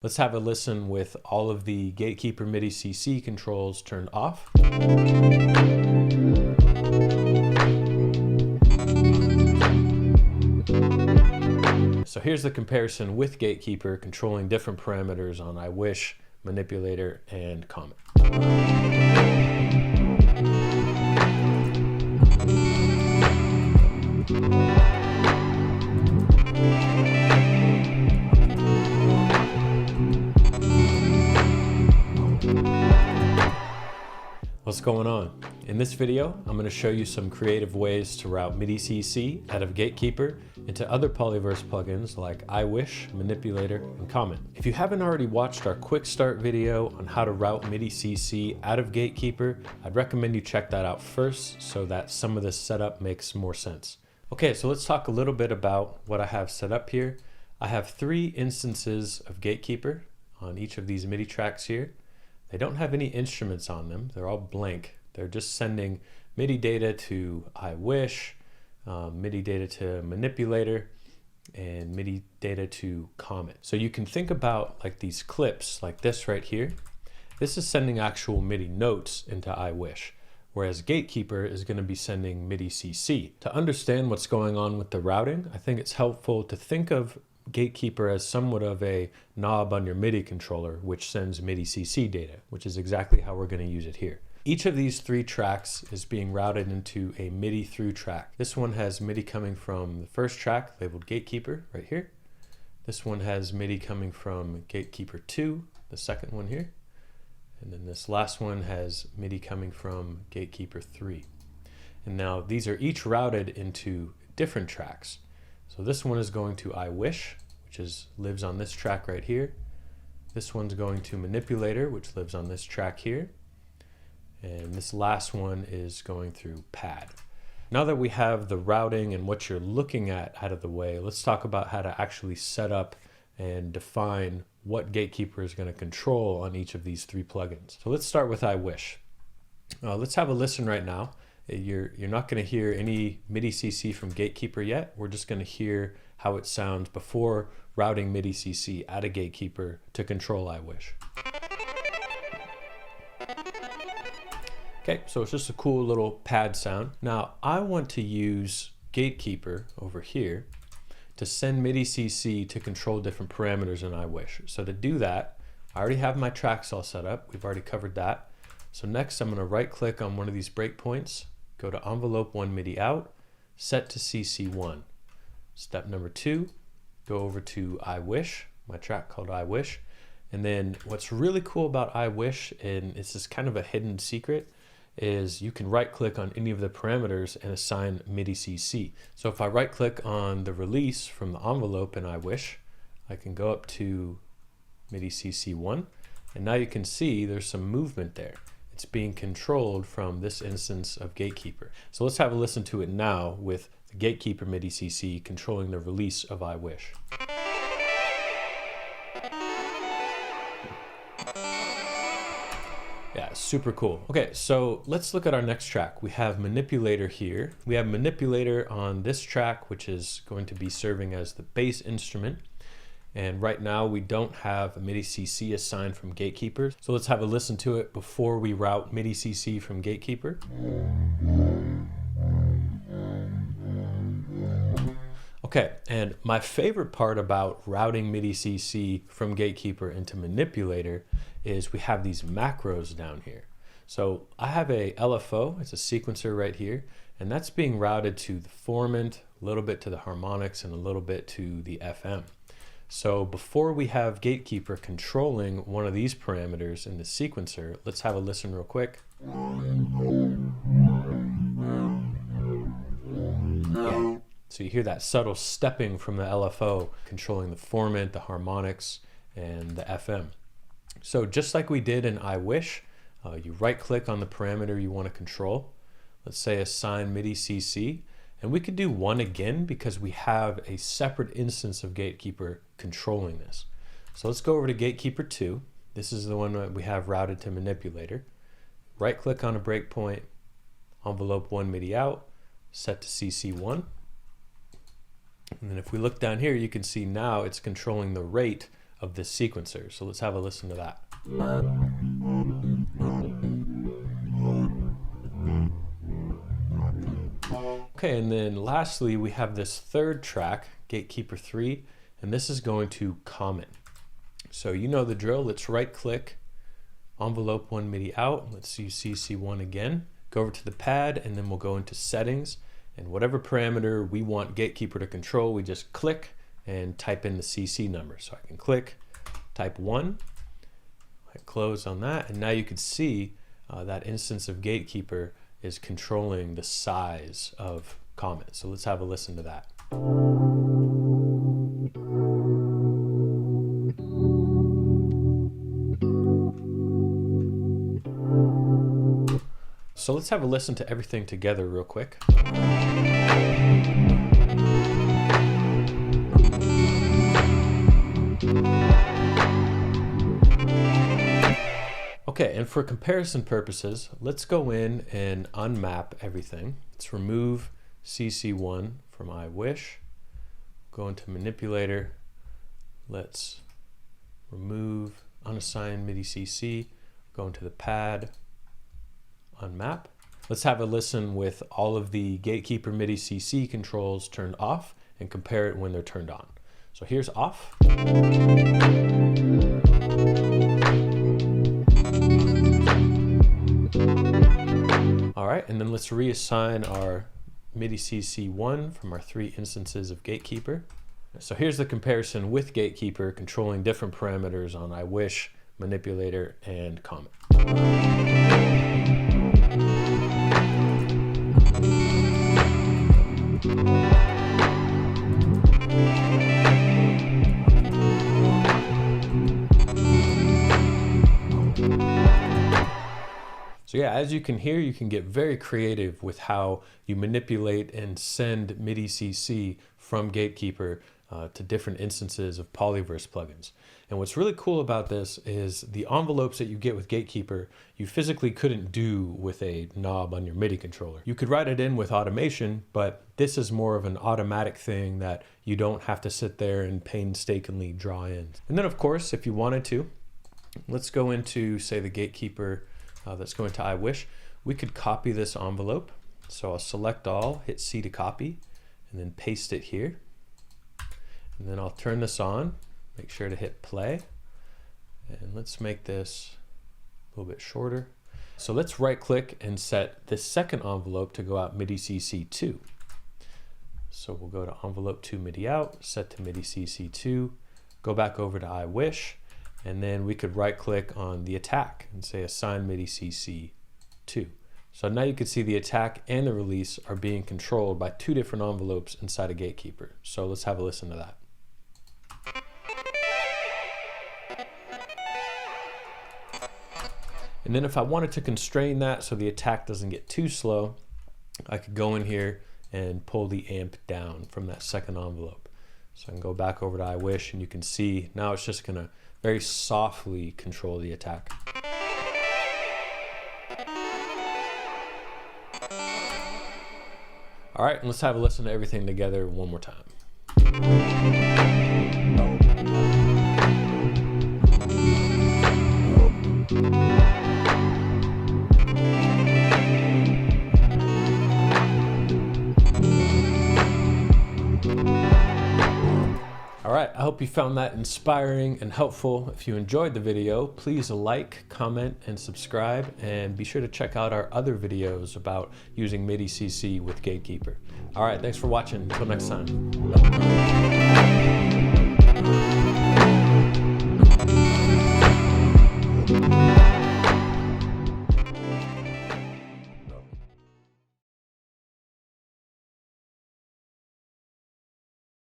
Let's have a listen with all of the Gatekeeper MIDI CC controls turned off. So here's the comparison with Gatekeeper controlling different parameters on I Wish, Manipulator, and Comet. What's going on? In this video, I'm going to show you some creative ways to route MIDI CC out of Gatekeeper into other Polyverse plugins like I Wish, Manipulator, and Comet. If you haven't already watched our quick start video on how to route MIDI CC out of Gatekeeper, I'd recommend you check that out first so that some of this setup makes more sense. Okay, so let's talk a little bit about what I have set up here. I have 3 instances of Gatekeeper on each of these MIDI tracks here. They don't have any instruments on them. They're all blank. They're just sending MIDI data to I Wish, MIDI data to Manipulator, and MIDI data to Comet. So you can think about like these clips like this right here. This is sending actual MIDI notes into I Wish, whereas Gatekeeper is going to be sending MIDI CC. To understand what's going on with the routing, I think it's helpful to think of Gatekeeper as somewhat of a knob on your MIDI controller, which sends MIDI CC data, which is exactly how we're going to use it here. Each of these 3 tracks is being routed into a MIDI through track. This one has MIDI coming from the first track labeled Gatekeeper right here. This one has MIDI coming from Gatekeeper 2, the second one here. And then this last one has MIDI coming from Gatekeeper 3. And now these are each routed into different tracks. So this one is going to I Wish, which lives on this track right here. This one's going to Manipulator, which lives on this track here. And this last one is going through Pad. Now that we have the routing and what you're looking at out of the way, let's talk about how to actually set up and define what Gatekeeper is going to control on each of these 3 plugins. So let's start with I Wish. Let's have a listen right now. You're not going to hear any MIDI CC from Gatekeeper yet. We're just going to hear how it sounds before routing MIDI CC out of Gatekeeper to control I Wish. Okay, so it's just a cool little pad sound. Now I want to use Gatekeeper over here to send MIDI CC to control different parameters in I Wish. So to do that, I already have my tracks all set up. We've already covered that. So next I'm going to right click on one of these breakpoints, go to envelope 1 MIDI out, set to CC1. Step number 2, go over to I Wish, my track called I Wish. And then what's really cool about I Wish, and it's just kind of a hidden secret, is you can right click on any of the parameters and assign MIDI CC. So if I right click on the release from the envelope in I Wish, I can go up to MIDI CC1, and now you can see there's some movement there. It's being controlled from this instance of Gatekeeper. So let's have a listen to it now with the Gatekeeper MIDI CC controlling the release of I Wish. Yeah, super cool. Okay, so let's look at our next track. We have Manipulator here. We have Manipulator on this track, which is going to be serving as the bass instrument. And right now we don't have a MIDI CC assigned from Gatekeeper. So let's have a listen to it before we route MIDI CC from Gatekeeper. Okay, and my favorite part about routing MIDI CC from Gatekeeper into Manipulator is we have these macros down here. So I have a LFO, it's a sequencer right here, and that's being routed to the formant, a little bit to the harmonics, and a little bit to the FM. So before we have Gatekeeper controlling one of these parameters in the sequencer, let's have a listen real quick. Yeah. So you hear that subtle stepping from the LFO controlling the formant, the harmonics, and the FM. So just like we did in I Wish, you right click on the parameter you want to control. Let's say assign MIDI CC. And we could do 1 again because we have a separate instance of Gatekeeper controlling this. So let's go over to Gatekeeper 2. This is the one that we have routed to Manipulator. Right click on a breakpoint, envelope 1 MIDI out, set to CC1. And then if we look down here, you can see now it's controlling the rate of this sequencer. So let's have a listen to that. Okay, and then lastly, we have this third track, Gatekeeper 3, and this is going to Comet. So you know the drill. Let's right click, envelope 1 MIDI out. Let's use CC1 again. Go over to the pad, and then we'll go into settings, and whatever parameter we want Gatekeeper to control, we just click and type in the CC number. So I can click, type 1, hit close on that, and now you can see that instance of Gatekeeper is controlling the size of Comet. So let's have a listen to that. So let's have a listen to everything together real quick. Okay, and for comparison purposes, let's go in and unmap everything. Let's remove CC1 from I Wish. Go into Manipulator. Let's remove unassigned MIDI CC. Go into the pad, unmap. Let's have a listen with all of the Gatekeeper MIDI CC controls turned off and compare it when they're turned on. So here's off. All right, and then let's reassign our MIDI CC1 from our 3 instances of Gatekeeper. So here's the comparison with Gatekeeper controlling different parameters on I Wish, Manipulator, and Comet. So yeah, as you can hear, you can get very creative with how you manipulate and send MIDI CC from Gatekeeper to different instances of Polyverse plugins. And what's really cool about this is the envelopes that you get with Gatekeeper, you physically couldn't do with a knob on your MIDI controller. You could write it in with automation, but this is more of an automatic thing that you don't have to sit there and painstakingly draw in. And then of course, if you wanted to, let's go into, say, the Gatekeeper that's going to I Wish. We could copy this envelope. So I'll select all, hit C to copy, and then paste it here. And then I'll turn this on, make sure to hit play. And let's make this a little bit shorter. So let's right click and set this second envelope to go out MIDI CC2. So we'll go to envelope 2 MIDI out, set to MIDI CC2, go back over to I Wish, and then we could right click on the attack and say assign MIDI CC2. So now you can see the attack and the release are being controlled by 2 different envelopes inside a Gatekeeper. So let's have a listen to that. And then if I wanted to constrain that so the attack doesn't get too slow, I could go in here and pull the amp down from that second envelope. So I can go back over to I Wish, and you can see now it's just gonna very softly control the attack. All right, and let's have a listen to everything together one more time. All right, I hope you found that inspiring and helpful. If you enjoyed the video, please like, comment, and subscribe, and be sure to check out our other videos about using MIDI CC with Gatekeeper. All right, thanks for watching. Until next time.